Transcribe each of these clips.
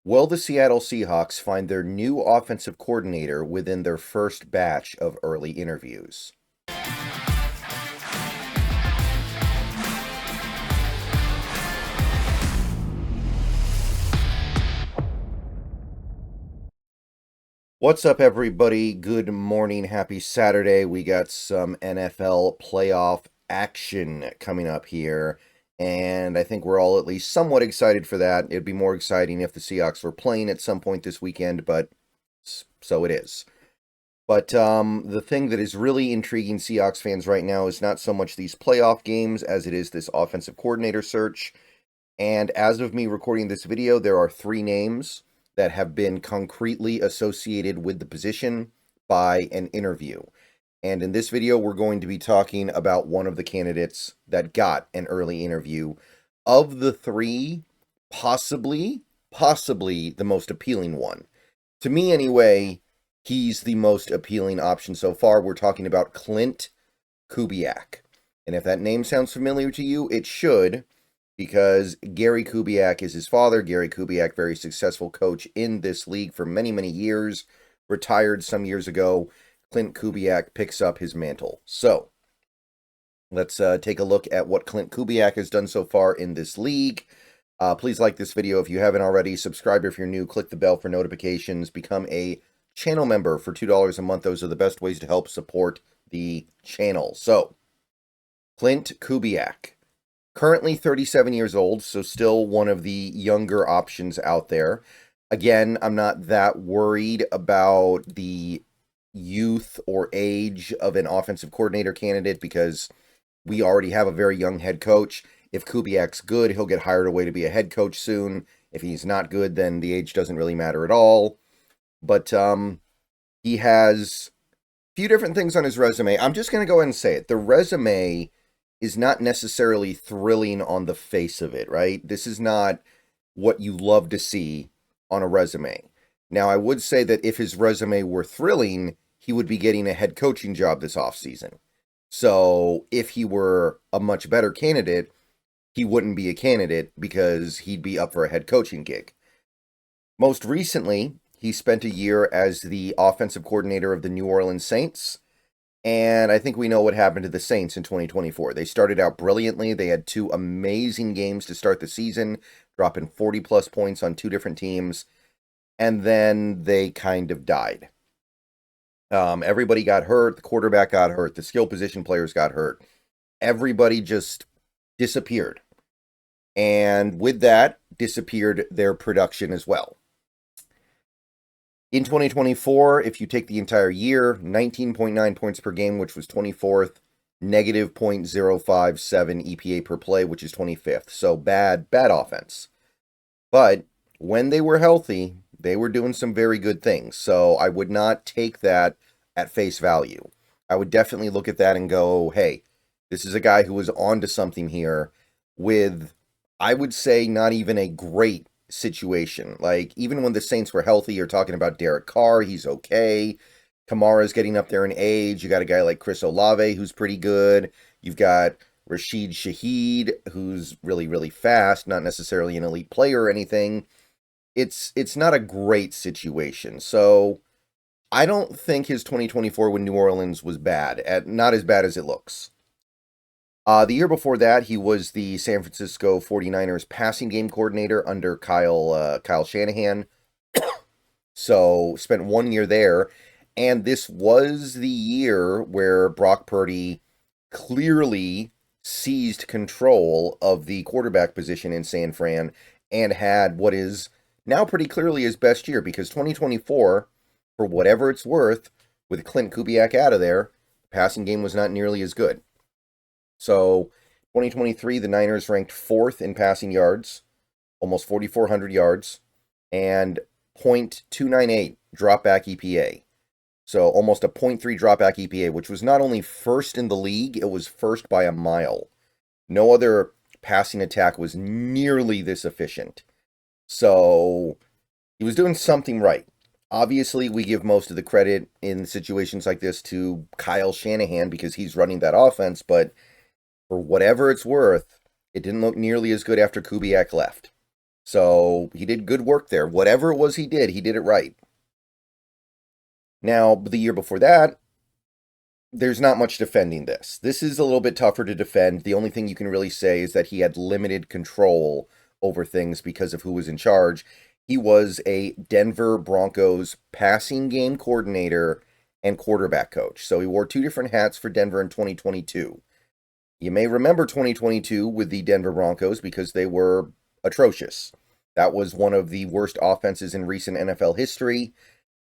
Will the Seattle Seahawks find their new offensive coordinator within their first batch of early interviews? What's up, everybody? Good morning. Happy Saturday. We got some NFL playoff action coming up here, and I think we're all at least somewhat excited for that. It'd be more exciting if the Seahawks were playing at some point this weekend, but so it is. But the thing that is really intriguing Seahawks fans right now is not so much these playoff games as it is this offensive coordinator search. And as of me recording this video, there are 3 names that have been concretely associated with the position by an interview. And in this video, we're going to be talking about one of the candidates that got an early interview. Of the 3, possibly the most appealing one. To me, anyway, he's the most appealing option so far. We're talking about Klint Kubiak. And if that name sounds familiar to you, it should, because Gary Kubiak is his father. Gary Kubiak, very successful coach in this league for many, many years, retired some years ago. Klint Kubiak picks up his mantle. So, let's take a look at what Klint Kubiak has done so far in this league. Please like this video if you haven't already. Subscribe if you're new. Click the bell for notifications. Become a channel member for $2 a month. Those are the best ways to help support the channel. So, Klint Kubiak. Currently 37 years old, so still one of the younger options out there. Again, I'm not that worried about the youth or age of an offensive coordinator candidate because we already have a very young head coach. If Kubiak's good, he'll get hired away to be a head coach soon. If he's not good, then the age doesn't really matter at all. But he has a few different things on his resume. I'm just going to go ahead and say it. The resume is not necessarily thrilling on the face of it, right? This is not what you love to see on a resume. Now, I would say that if his resume were thrilling, he would be getting a head coaching job this offseason. So if he were a much better candidate, he wouldn't be a candidate because he'd be up for a head coaching gig. Most recently, he spent a year as the offensive coordinator of the New Orleans Saints. And I think we know what happened to the Saints in 2024. They started out brilliantly. They had 2 amazing games to start the season, dropping 40-plus points on 2 different teams. And then they kind of died. Everybody got hurt. The quarterback got hurt. The skill position players got hurt. Everybody just disappeared. And with that, disappeared their production as well. In 2024, if you take the entire year, 19.9 points per game, which was 24th, negative 0.057 EPA per play, which is 25th. So bad offense. But when they were healthy, they were doing some very good things. So I would not take that at face value. I would definitely look at that and go, hey, this is a guy who was onto something here with, I would say, not even a great situation. Like, even when the Saints were healthy, you're talking about Derek Carr, he's okay. Kamara's getting up there in age. You got a guy like Chris Olave, who's pretty good. You've got Rashid Shaheed, who's really, really fast, not necessarily an elite player or anything. It's not a great situation. So I don't think his 2024 with New Orleans was bad, not as bad as it looks. The year before that, he was the San Francisco 49ers passing game coordinator under Kyle Shanahan. So spent 1 year there. And this was the year where Brock Purdy clearly seized control of the quarterback position in San Fran and had what is now pretty clearly his best year, because 2024, for whatever it's worth, with Klint Kubiak out of there, the passing game was not nearly as good. So, 2023, the Niners ranked 4th in passing yards, almost 4,400 yards, and .298 dropback EPA. So, almost a .3 dropback EPA, which was not only first in the league, it was first by a mile. No other passing attack was nearly this efficient. So, he was doing something right. Obviously, we give most of the credit in situations like this to Kyle Shanahan because he's running that offense, but for whatever it's worth, it didn't look nearly as good after Kubiak left. So he did good work there. Whatever it was he did it right. Now, the year before that, there's not much defending this. This is a little bit tougher to defend. The only thing you can really say is that he had limited control over things because of who was in charge. He was a Denver Broncos passing game coordinator and quarterback coach. So he wore two different hats for Denver in 2022. You may remember 2022 with the Denver Broncos because they were atrocious. That was one of the worst offenses in recent NFL history.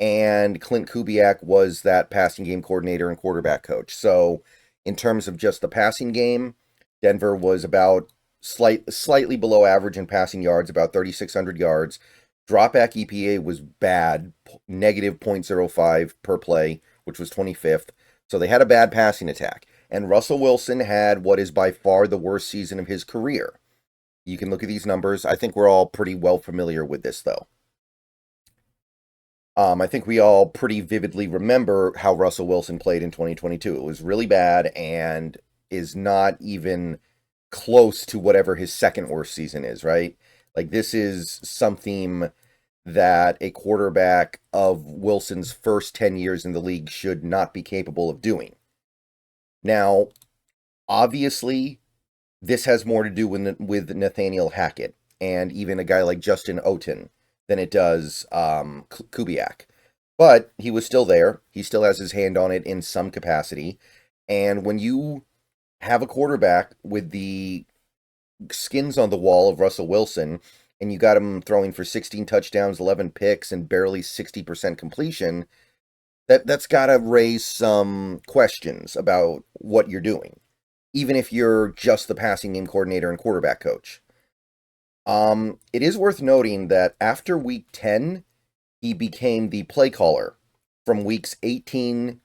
And Klint Kubiak was that passing game coordinator and quarterback coach. So, in terms of just the passing game, Denver was about slightly below average in passing yards, about 3,600 yards. Dropback EPA was bad, negative 0.05 per play, which was 25th. So they had a bad passing attack. And Russell Wilson had what is by far the worst season of his career. You can look at these numbers. I think we're all pretty well familiar with this, though. I think we all pretty vividly remember how Russell Wilson played in 2022. It was really bad and is not even close to whatever his second worst season is, right? Like, this is something that a quarterback of Wilson's first 10 years in the league should not be capable of doing. Now, obviously, this has more to do with Nathaniel Hackett and even a guy like Justin Oten than it does Kubiak. But he was still there. He still has his hand on it in some capacity. And when you have a quarterback with the skins on the wall of Russell Wilson, and you got him throwing for 16 touchdowns, 11 picks, and barely 60% completion, that's got to raise some questions about what you're doing, even if you're just the passing game coordinator and quarterback coach. It is worth noting that after week 10, he became the play caller from weeks 11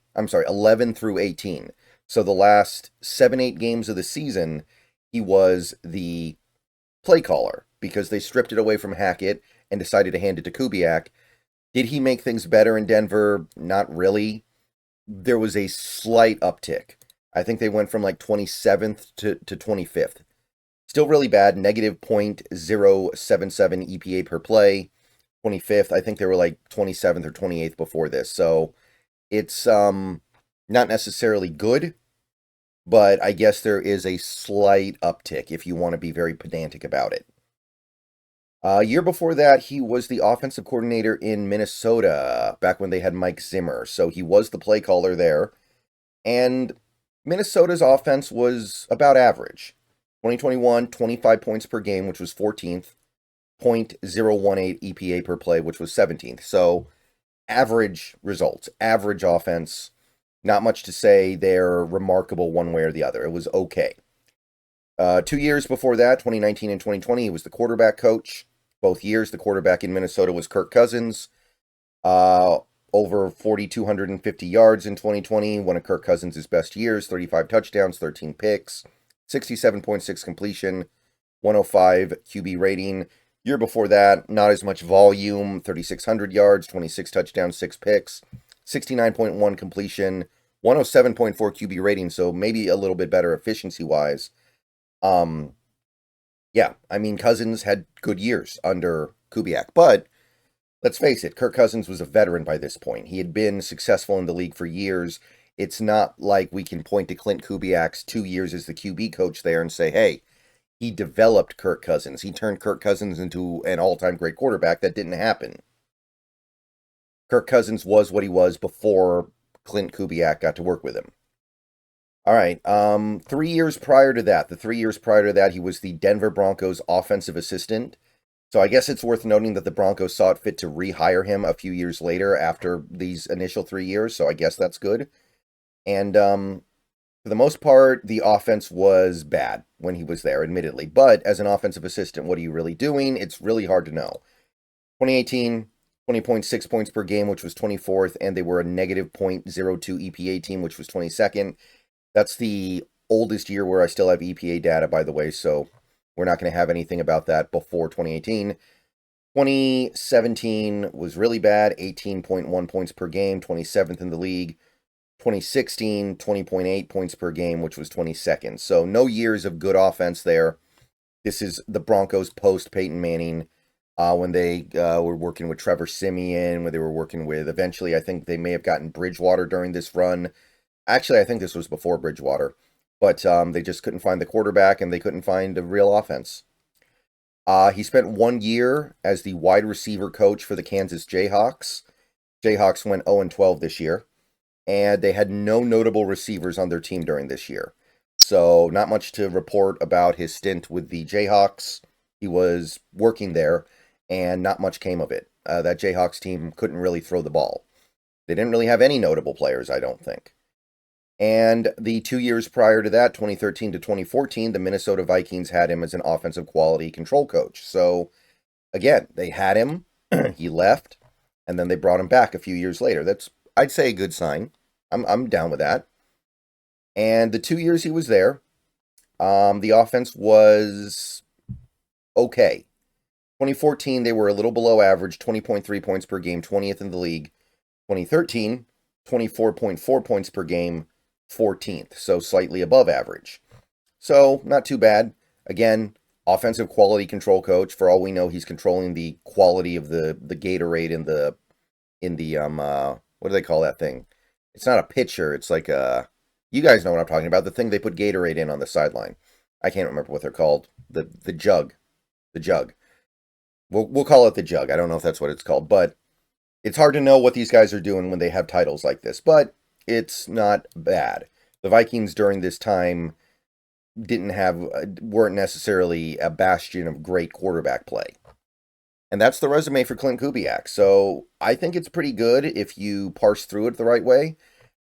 through 18. So the last 7-8 games of the season, he was the play caller because they stripped it away from Hackett and decided to hand it to Kubiak. Did he make things better in Denver? Not really. There was a slight uptick. I think they went from like 27th to 25th. Still really bad, negative 0.077 EPA per play. 25th, I think they were like 27th or 28th before this. So it's not necessarily good, but I guess there is a slight uptick if you want to be very pedantic about it. A year before that, he was the offensive coordinator in Minnesota, back when they had Mike Zimmer. So he was the play caller there. And Minnesota's offense was about average. 2021, 25 points per game, which was 14th. 0.018 EPA per play, which was 17th. So average results, average offense. Not much to say they're remarkable one way or the other. It was okay. 2 years before that, 2019 and 2020, he was the quarterback coach. Both years, the quarterback in Minnesota was Kirk Cousins. Over 4,250 yards in 2020, one of Kirk Cousins' best years, 35 touchdowns, 13 picks, 67.6 completion, 105 QB rating. Year before that, not as much volume, 3,600 yards, 26 touchdowns, 6 picks, 69.1 completion, 107.4 QB rating, so maybe a little bit better efficiency-wise. Yeah, I mean, Cousins had good years under Kubiak, but let's face it, Kirk Cousins was a veteran by this point. He had been successful in the league for years. It's not like we can point to Klint Kubiak's 2 years as the QB coach there and say, hey, he developed Kirk Cousins. He turned Kirk Cousins into an all-time great quarterback. That didn't happen. Kirk Cousins was what he was before Klint Kubiak got to work with him. All right. 3 years prior to that, he was the Denver Broncos offensive assistant. So I guess it's worth noting that the Broncos saw it fit to rehire him a few years later after these initial 3 years. So I guess that's good. And for the most part, the offense was bad when he was there, admittedly. But as an offensive assistant, what are you really doing? It's really hard to know. 2018, 20.6 points per game, which was 24th, and they were a negative 0.02 EPA team, which was 22nd. That's the oldest year where I still have EPA data, by the way, so we're not going to have anything about that before 2018. 2017 was really bad, 18.1 points per game, 27th in the league. 2016, 20.8 points per game, which was 22nd. So no years of good offense there. This is the Broncos post Peyton Manning, when they were working with Trevor Siemian, when they were working with, eventually, I think they may have gotten Bridgewater during this run. Actually, I think this was before Bridgewater, but they just couldn't find the quarterback and they couldn't find a real offense. He spent 1 year as the wide receiver coach for the Kansas Jayhawks. Jayhawks went 0-12 this year, and they had no notable receivers on their team during this year. So, not much to report about his stint with the Jayhawks. He was working there, and not much came of it. That Jayhawks team couldn't really throw the ball. They didn't really have any notable players, I don't think. And the 2 years prior to that, 2013 to 2014, the Minnesota Vikings had him as an offensive quality control coach. So, again, they had him, he left, and then they brought him back a few years later. That's, I'd say, a good sign. I'm down with that. And the 2 years he was there, the offense was okay. 2014, they were a little below average, 20.3 points per game, 20th in the league. 2013, 24.4 points per game, 14th, so slightly above average. So, not too bad. Again, offensive quality control coach. For all we know, he's controlling the quality of the Gatorade in the what do they call that thing? It's not a pitcher, it's like a, you guys know what I'm talking about, the thing they put Gatorade in on the sideline. I can't remember what they're called. The jug. The jug. We'll call it the jug. I don't know if that's what it's called, but it's hard to know what these guys are doing when they have titles like this, but it's not bad. The Vikings during this time weren't necessarily a bastion of great quarterback play. And that's the resume for Klint Kubiak. So I think it's pretty good if you parse through it the right way.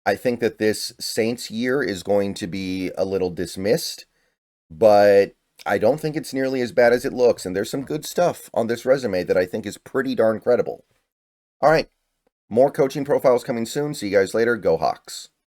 I think that this Saints year is going to be a little dismissed, but I don't think it's nearly as bad as it looks. And there's some good stuff on this resume that I think is pretty darn credible. All right, more coaching profiles coming soon. See you guys later. Go Hawks.